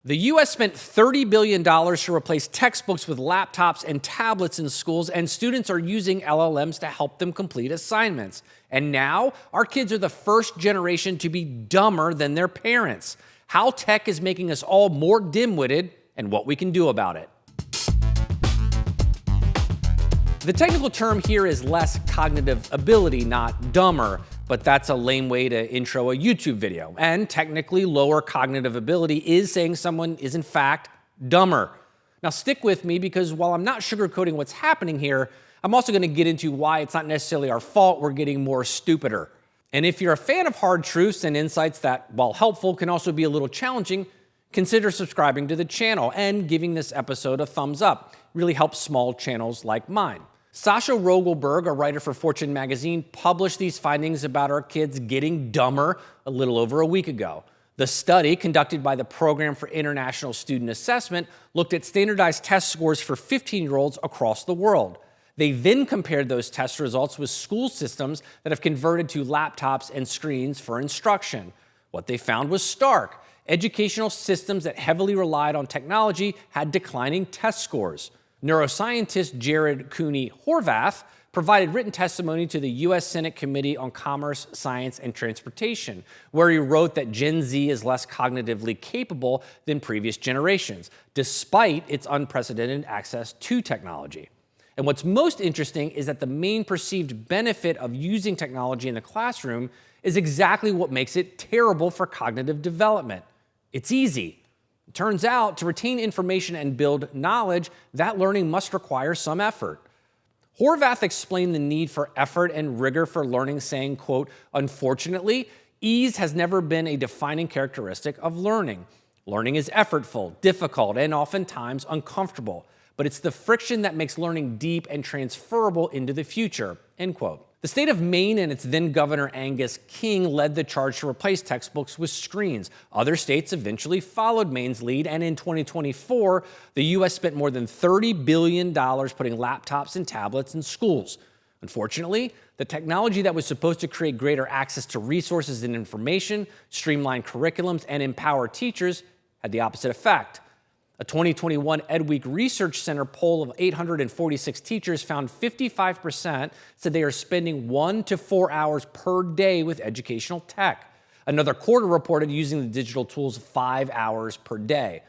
The U.S. spent $30 billion to replace textbooks with laptops and tablets in schools, and students are using LLMs to help them complete assignments. And now, our kids are the first generation to be dumber than their parents. How tech is making us all more dim-witted, and what we can do about it. The technical term here is less cognitive ability, not dumber, but that's a lame way to intro a YouTube video. And technically, lower cognitive ability is saying someone is in fact dumber. Now stick with me, because while I'm not sugarcoating what's happening here, I'm also going to get into why it's not necessarily our fault we're getting more stupider. And if you're a fan of hard truths and insights that, while helpful, can also be a little challenging, consider subscribing to the channel and giving this episode a thumbs up. It really helps small channels like mine. Sasha Rogelberg, a writer for Fortune magazine, published these findings about our kids getting dumber a little over a week ago. The study, conducted by the Program for International Student Assessment, looked at standardized test scores for 15-year-olds across the world. They then compared those test results with school systems that have converted to laptops and screens for instruction. What they found was stark. Educational systems that heavily relied on technology had declining test scores. Neuroscientist Jared Cooney Horvath provided written testimony to the U.S. Senate Committee on Commerce, Science, and Transportation, where he wrote that Gen Z is less cognitively capable than previous generations, despite its unprecedented access to technology. And what's most interesting is that the main perceived benefit of using technology in the classroom is exactly what makes it terrible for cognitive development. It's easy. It turns out, to retain information and build knowledge, that learning must require some effort. Horvath explained the need for effort and rigor for learning, saying, quote, "Unfortunately, ease has never been a defining characteristic of learning. Learning is effortful, difficult, and oftentimes uncomfortable, but it's the friction that makes learning deep and transferable into the future," end quote. The state of Maine and its then governor Angus King led the charge to replace textbooks with screens. Other states eventually followed Maine's lead, and in 2024, the U.S. spent more than $30 billion putting laptops and tablets in schools. Unfortunately, the technology that was supposed to create greater access to resources and information, streamline curriculums, and empower teachers had the opposite effect. A 2021 EdWeek Research Center poll of 846 teachers found 55% said they are spending 1 to 4 hours per day with educational tech. Another quarter reported using the digital tools 5 hours per day.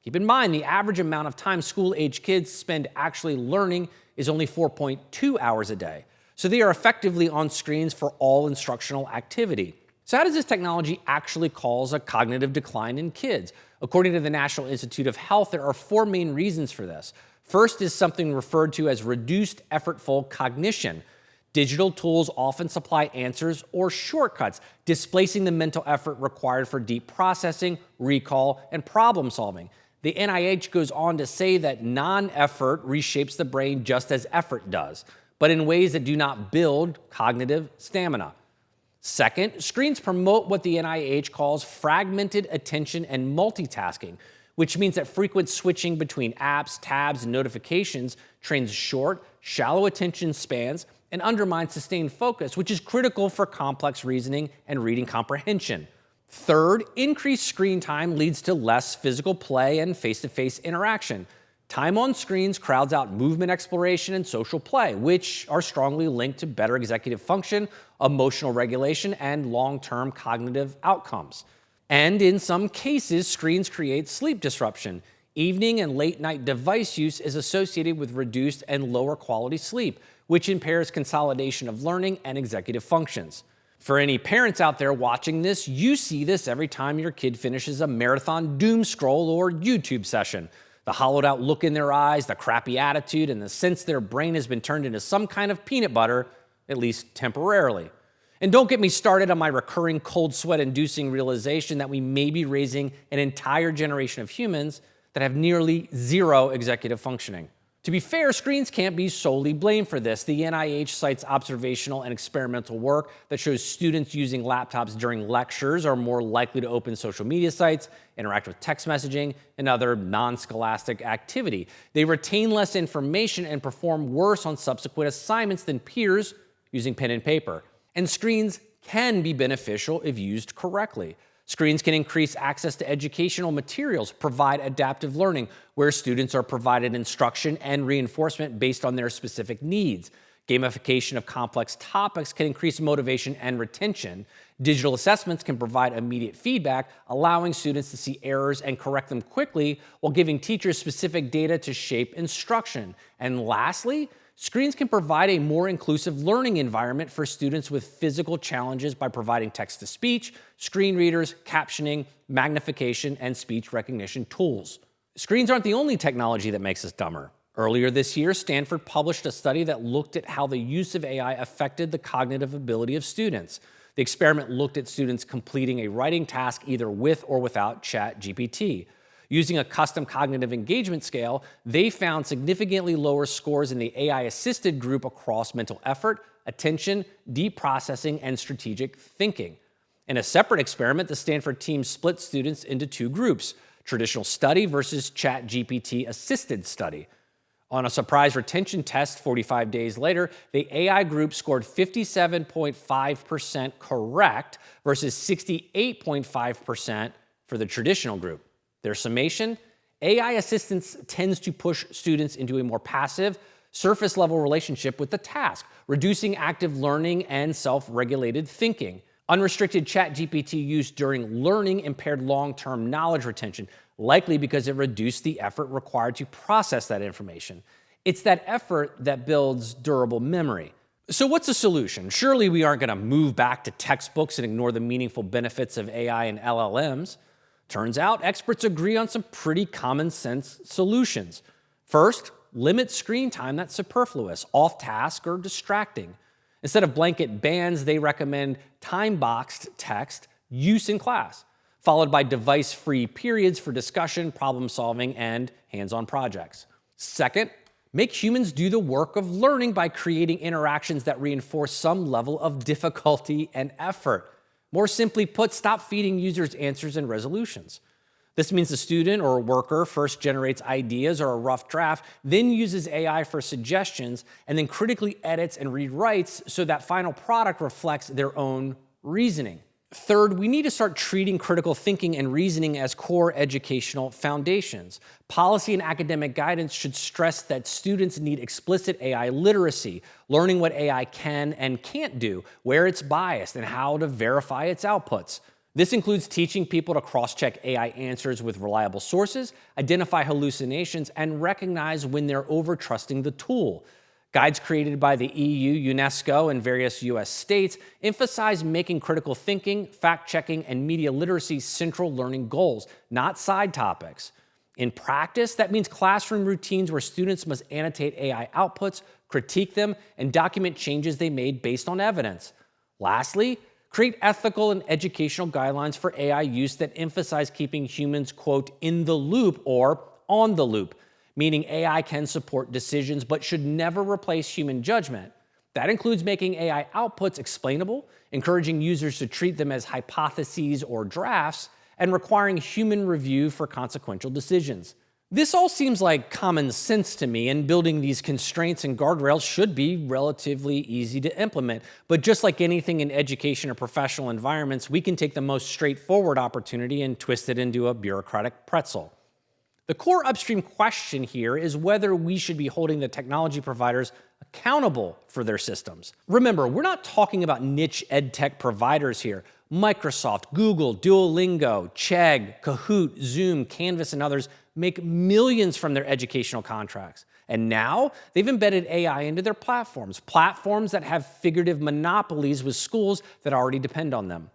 Keep in mind, the average amount of time school-age kids spend actually learning is only 4.2 hours a day. So they are effectively on screens for all instructional activity. So how does this technology actually cause a cognitive decline in kids? According to the National Institute of Health, there are 4 main reasons for this. First is something referred to as reduced effortful cognition. Digital tools often supply answers or shortcuts, displacing the mental effort required for deep processing, recall, and problem solving. The NIH goes on to say that non-effort reshapes the brain just as effort does, but in ways that do not build cognitive stamina. Second, screens promote what the NIH calls fragmented attention and multitasking, which means that frequent switching between apps, tabs, and notifications trains short, shallow attention spans and undermines sustained focus, which is critical for complex reasoning and reading comprehension. Third, increased screen time leads to less physical play and face-to-face interaction. Time on screens crowds out movement exploration and social play, which are strongly linked to better executive function, emotional regulation, and long-term cognitive outcomes. And in some cases, screens create sleep disruption. Evening and late-night device use is associated with reduced and lower quality sleep, which impairs consolidation of learning and executive functions. For any parents out there watching this, you see this every time your kid finishes a marathon doom scroll or YouTube session. The hollowed out look in their eyes, the crappy attitude, and the sense their brain has been turned into some kind of peanut butter, at least temporarily. And don't get me started on my recurring cold sweat-inducing realization that we may be raising an entire generation of humans that have nearly zero executive functioning. To be fair, screens can't be solely blamed for this. The NIH cites observational and experimental work that shows students using laptops during lectures are more likely to open social media sites, interact with text messaging, and other non-scholastic activity. They retain less information and perform worse on subsequent assignments than peers using pen and paper. And screens can be beneficial if used correctly. Screens can increase access to educational materials, provide adaptive learning, where students are provided instruction and reinforcement based on their specific needs. Gamification of complex topics can increase motivation and retention. Digital assessments can provide immediate feedback, allowing students to see errors and correct them quickly while giving teachers specific data to shape instruction. And lastly, screens can provide a more inclusive learning environment for students with physical challenges by providing text-to-speech, screen readers, captioning, magnification, and speech recognition tools. Screens aren't the only technology that makes us dumber. Earlier this year, Stanford published a study that looked at how the use of AI affected the cognitive ability of students. The experiment looked at students completing a writing task either with or without ChatGPT. Using a custom cognitive engagement scale, they found significantly lower scores in the AI-assisted group across mental effort, attention, deep processing, and strategic thinking. In a separate experiment, the Stanford team split students into two groups: traditional study versus ChatGPT-assisted study. On a surprise retention test 45 days later, the AI group scored 57.5% correct versus 68.5% for the traditional group. Their summation: AI assistance tends to push students into a more passive, surface-level relationship with the task, reducing active learning and self-regulated thinking. Unrestricted ChatGPT use during learning impaired long-term knowledge retention, likely because it reduced the effort required to process that information. It's that effort that builds durable memory. So what's the solution? Surely we aren't going to move back to textbooks and ignore the meaningful benefits of AI and LLMs. Turns out experts agree on some pretty common sense solutions. First, limit screen time that's superfluous, off-task, or distracting. Instead of blanket bans, they recommend time-boxed text use in class, followed by device-free periods for discussion, problem-solving, and hands-on projects. Second, make humans do the work of learning by creating interactions that reinforce some level of difficulty and effort. More simply put, stop feeding users answers and resolutions. This means the student or worker first generates ideas or a rough draft, then uses AI for suggestions, and then critically edits and rewrites so that final product reflects their own reasoning. Third, we need to start treating critical thinking and reasoning as core educational foundations. Policy and academic guidance should stress that students need explicit AI literacy, learning what AI can and can't do, where it's biased, and how to verify its outputs. This includes teaching people to cross-check AI answers with reliable sources, identify hallucinations, and recognize when they're over-trusting the tool. Guides created by the EU, UNESCO, and various US states emphasize making critical thinking, fact-checking, and media literacy central learning goals, not side topics. In practice, that means classroom routines where students must annotate AI outputs, critique them, and document changes they made based on evidence. Lastly, create ethical and educational guidelines for AI use that emphasize keeping humans, quote, in the loop or on the loop, meaning AI can support decisions but should never replace human judgment. That includes making AI outputs explainable, encouraging users to treat them as hypotheses or drafts, and requiring human review for consequential decisions. This all seems like common sense to me, and building these constraints and guardrails should be relatively easy to implement. But just like anything in education or professional environments, we can take the most straightforward opportunity and twist it into a bureaucratic pretzel. The core upstream question here is whether we should be holding the technology providers accountable for their systems. Remember, we're not talking about niche edtech providers here. Microsoft, Google, Duolingo, Chegg, Kahoot, Zoom, Canvas, and others make millions from their educational contracts. And now they've embedded AI into their platforms that have figurative monopolies with schools that already depend on them.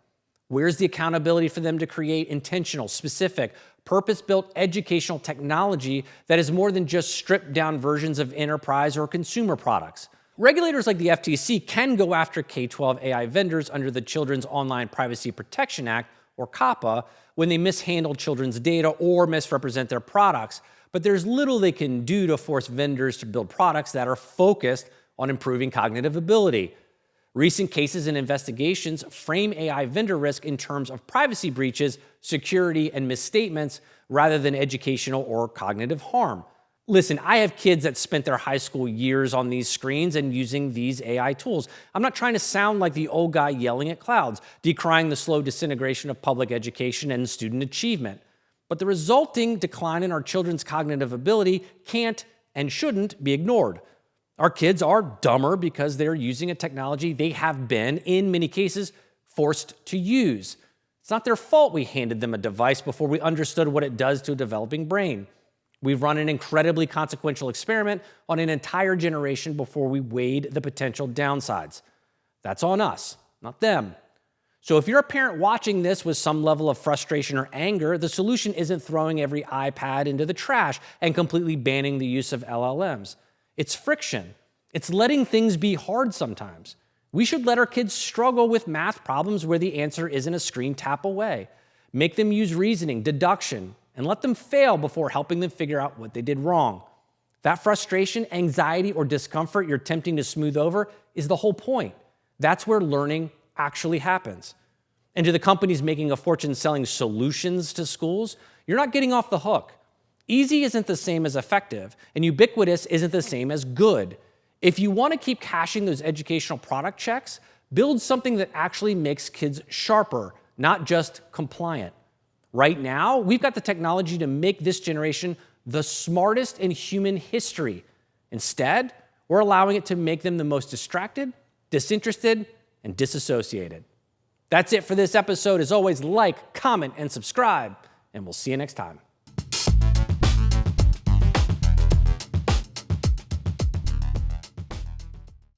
Where's the accountability for them to create intentional, specific, purpose-built educational technology that is more than just stripped-down versions of enterprise or consumer products? Regulators like the FTC can go after K-12 AI vendors under the Children's Online Privacy Protection Act, or COPPA, when they mishandle children's data or misrepresent their products, but there's little they can do to force vendors to build products that are focused on improving cognitive ability. Recent cases and investigations frame AI vendor risk in terms of privacy breaches, security, and misstatements rather than educational or cognitive harm. Listen, I have kids that spent their high school years on these screens and using these AI tools. I'm not trying to sound like the old guy yelling at clouds, decrying the slow disintegration of public education and student achievement. But the resulting decline in our children's cognitive ability can't and shouldn't be ignored. Our kids are dumber because they're using a technology they have been, in many cases, forced to use. It's not their fault we handed them a device before we understood what it does to a developing brain. We've run an incredibly consequential experiment on an entire generation before we weighed the potential downsides. That's on us, not them. So if you're a parent watching this with some level of frustration or anger, the solution isn't throwing every iPad into the trash and completely banning the use of LLMs. It's friction. It's letting things be hard sometimes. We should let our kids struggle with math problems where the answer isn't a screen tap away. Make them use reasoning, deduction, and let them fail before helping them figure out what they did wrong. That frustration, anxiety, or discomfort you're attempting to smooth over is the whole point. That's where learning actually happens. And to the companies making a fortune selling solutions to schools, you're not getting off the hook. Easy isn't the same as effective, and ubiquitous isn't the same as good. If you want to keep cashing those educational product checks, build something that actually makes kids sharper, not just compliant. Right now, we've got the technology to make this generation the smartest in human history. Instead, we're allowing it to make them the most distracted, disinterested, and disassociated. That's it for this episode. As always, like, comment, and subscribe, and we'll see you next time.